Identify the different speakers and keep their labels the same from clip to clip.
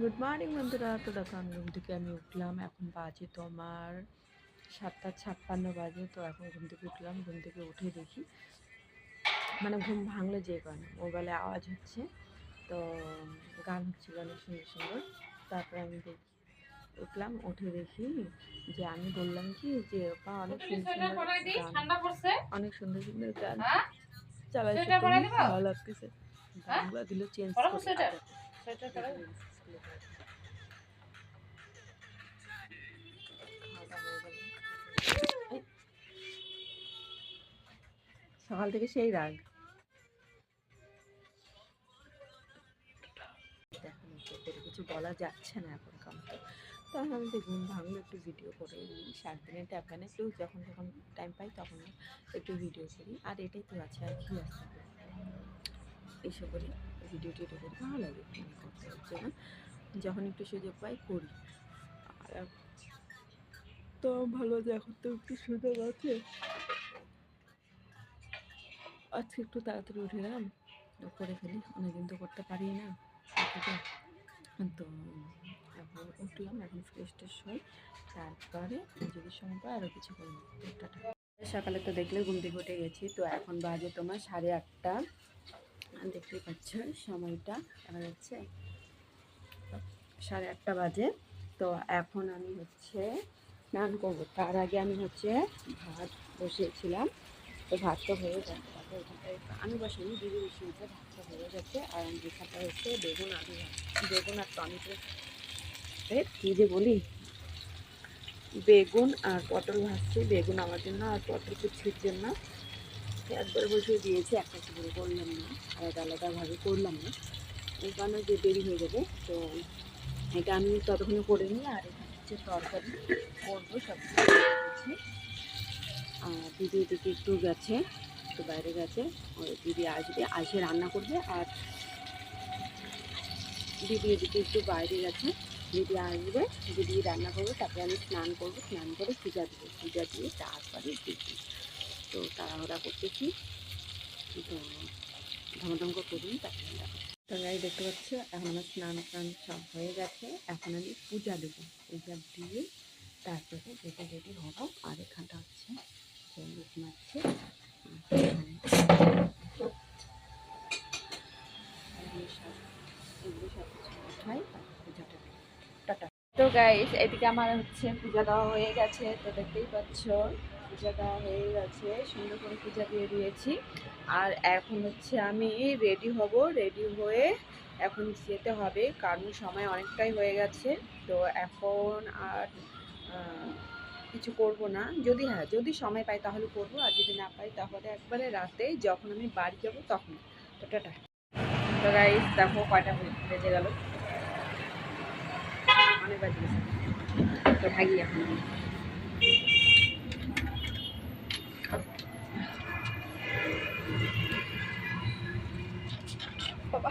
Speaker 1: Good morning বন্ধুরা। তো দেখো আমি ঘুম থেকে উঠলাম, এখন বাজে তোমার 7:56 বাজে। তো এখন ঘুম থেকে উঠলাম, ঘুম থেকে উঠে দেখি মানে ঘুম ভাঙলে যে কারণে মোবাইলে আওয়াজ হচ্ছে, তো গান হচ্ছিল অনেক সুন্দর সুন্দর। তারপরে আমি দেখি উঠলাম, উঠে দেখি যে আমি বললাম কি যে বা অনেক সুন্দর সুন্দর গান, অনেক সুন্দর সুন্দর গান চালাইছে, তুমি ভালো লাগতেছে গানগুলো দিল চেঞ্জ করে। সকাল থেকে সেই রাগ, দেখো কিছু বলা যাচ্ছে না এখন কামতে। তো আমি তো ঘুম ভাঙলে একটু ভিডিও করে নিই, 7 দিনের ট্যাপানে একটু যখন যখন টাইম পাই তখন একটু ভিডিও করি। আর এটাই তো আছে, আর কি আছে, এসব করি, ভিডিও টিডিও করি, ভালো লাগে করতে হচ্ছে না, যখন একটু সুযোগ পাই করি। আর তো ভালো যে এখন তো একটু সুযোগ আছে, আজকে একটু তাড়াতাড়ি উঠে গেলাম, করে ফেলি, অনেকদিন তো করতে পারি না। তো এখন উঠলাম, এখন ফ্রেশ ট্রেশ হই, তারপরে যদি সময় পাই আরও কিছু করবো। সকালে তো দেখলে ঘুম থেকে উঠে গেছি, তো এখন বাজে তোমার 8:30, দেখতেই পাচ্ছ সময়টা দেখা যাচ্ছে, 8:30 বাজে। তো এখন আমি স্নান করবো, তার আগে আমি ভাত বসিয়েছিলাম, তো ভাতটা হয়ে যাচ্ছে, তারপর এখানটায় আমি বসিনি, দিদি বসিয়েছে, ভাতটা হয়ে যাচ্ছে। আর এখানটা বেগুন আলু, বেগুন আর টমেটো, কী যে বলি, বেগুন আর পটল ভাজছি, বেগুন আমার জন্য আর পটল কুচির জন্য একবার বসিয়ে দিয়েছি, একটা করে করলাম না, আলাদা আলাদাভাবে করলাম না, এই কারণে যে দেরি হয়ে যাবে। তো এটা আমি ততক্ষণে করে নিই। আর এখানে তরকারি করবো, সব কিছু। আর দিদি এদিকে একটু গেছে, একটু বাইরে গেছে, ওই দিদি আসবে, আসে রান্না করবে। আর দিদি এদিকে একটু বাইরে গেছে, দিদি আসবে, দিদি রান্না করবে, তারপরে আমি স্নান করবো, স্নান করে পূজা দেবো, পূজা দিয়ে তারপরে দিদি। তো তাড়াহুড়া করতেছি, তো ধমধম করে করুন, তারপরে তো গাই দেখতে পাচ্ছ এখন আমার স্নান টান সব হয়ে গেছে, এখন আমি পূজা দেবো, পূজা দিয়ে তারপরে রেডি রেডি হবো। আর এখানটা সঙ্গীত মারছে, এগুলো সব কিছু উঠাই, পূজাটা দিই। টাটা। তো গাইস এদিকে আমার পূজা দেওয়া হয়ে গেছে, তো দেখতেই পাচ্ছ পূজা দেওয়া হয়ে গেছে, সুন্দর করে পূজা দিয়ে দিয়েছি। আর এখন আমি রেডি হব, রেডি হয়ে এখন যেতে হবে, কারণ সময় অনেকটাই হয়ে গেছে। তো এখন আর কিছু করব না, যদি সময় পাই তাহলে করবো, আর যদি না পাই তাহলে একবারে রাতে যখন আমি বাড়ি যাব তখন। তো টাটা। তো গাইস দেখো কয়টা বেজে গেল, অনেক বাজে গেছে, তো ভাগি এখন। বাবা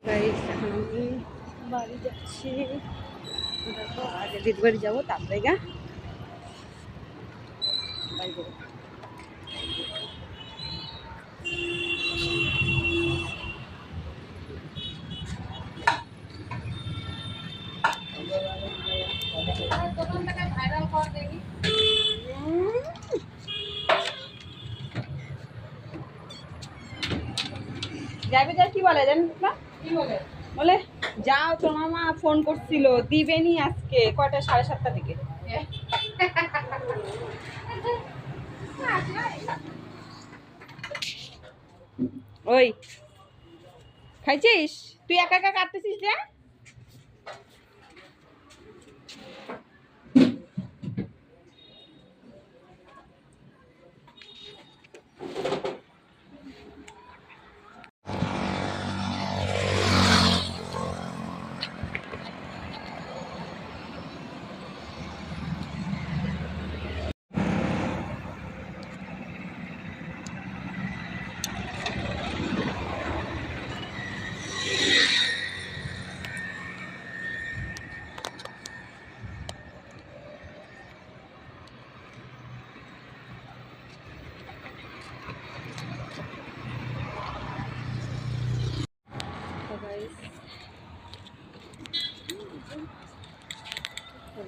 Speaker 1: গাইস এখন আমি বাড়ি যাচ্ছি, দেখো আগে দিদি বাড়ি যাবো, তারপরে বাড়ি যাবো। যাবে যা কি বলে জানেন না, কি বলে বলে যাও, তোমার মা ফোন করছিল, দিবেনি আজকে কয়টা, 7:30 দিকে। ওই খাইছিস তুই, একা একা কাটতেছিস যে?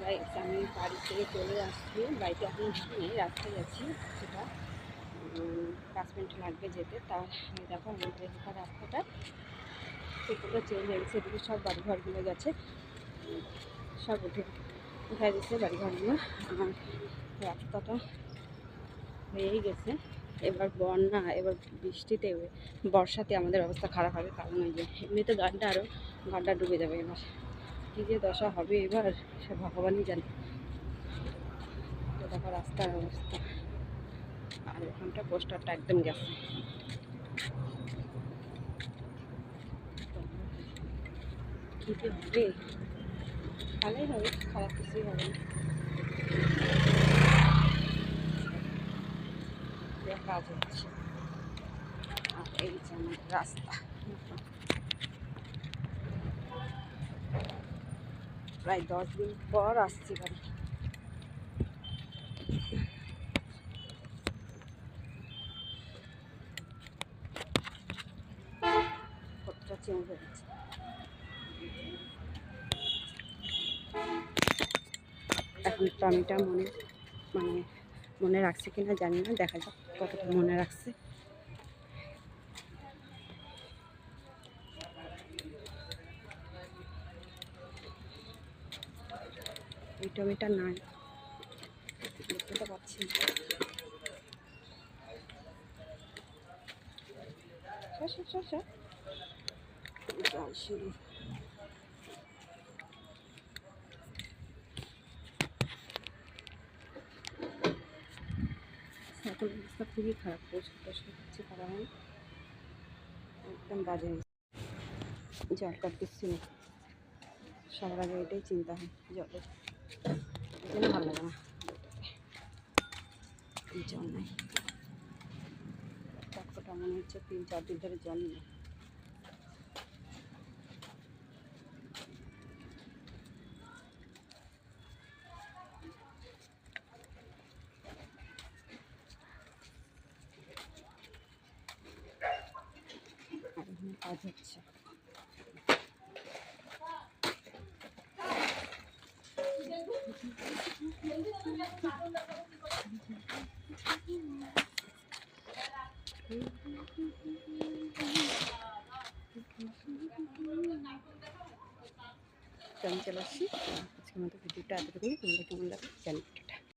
Speaker 1: গাইস আমি বাড়ি থেকে চলে আসছি, বাড়িতে এখন নেই, রাস্তায় যাচ্ছি, সেটা 5 মিনিট লাগবে যেতে। তার দেখো আমাদের এখানে রাস্তাটা পুরো চেঞ্জ হয়ে গেছে, এদিকে সব বাড়িঘরগুলো গেছে, সব উঠায় দিচ্ছে বাড়িঘরগুলো। আর রাস্তাটা হয়েই গেছে। এবার বন্যা, এবার বৃষ্টিতে, বর্ষাতে আমাদের অবস্থা খারাপ হবে, কারণ ওই যে এমনিতে গানটা ডুবে যাবে। এবার কী যে দশা হবে এবার সে ভগবানই জানে। তো দেখো রাস্তার অবস্থা, আর ওখানটা পোস্টারটা একদম গেছে। কী যে হবে, ভালোই হবে, খারাপ কিছুই হবে না, কাজ হচ্ছে। আর এই যে আমার রাস্তা, প্রায় 10 দিন পর আসছি বাড়ি। কতটা চেঞ্জ হয়ে গেছে। এখন টমিটা মনে রাখছে কিনা জানি না, দেখা যাক কতটা মনে রাখছে। এই টমেটো নাই, দেখতে তো পাচ্ছি না। জল শুরু। এখন অবস্থা খুবই খারাপ, পরিষ্কার কিছু করা হয়, একদম বাজে জলটার কিছু নেই। সবার আগে এটাই চিন্তা হয়, জলের জন্য ভালো লাগে না, জল নাই। কটকটা মনে হচ্ছে 3-4 দিন ধরে জল নেই। কাজ হচ্ছে। আমি চলে আসছি, আজকের মতো ভিডিওটা এতটুকুই। তোমাদের কেমন লাগে জানি।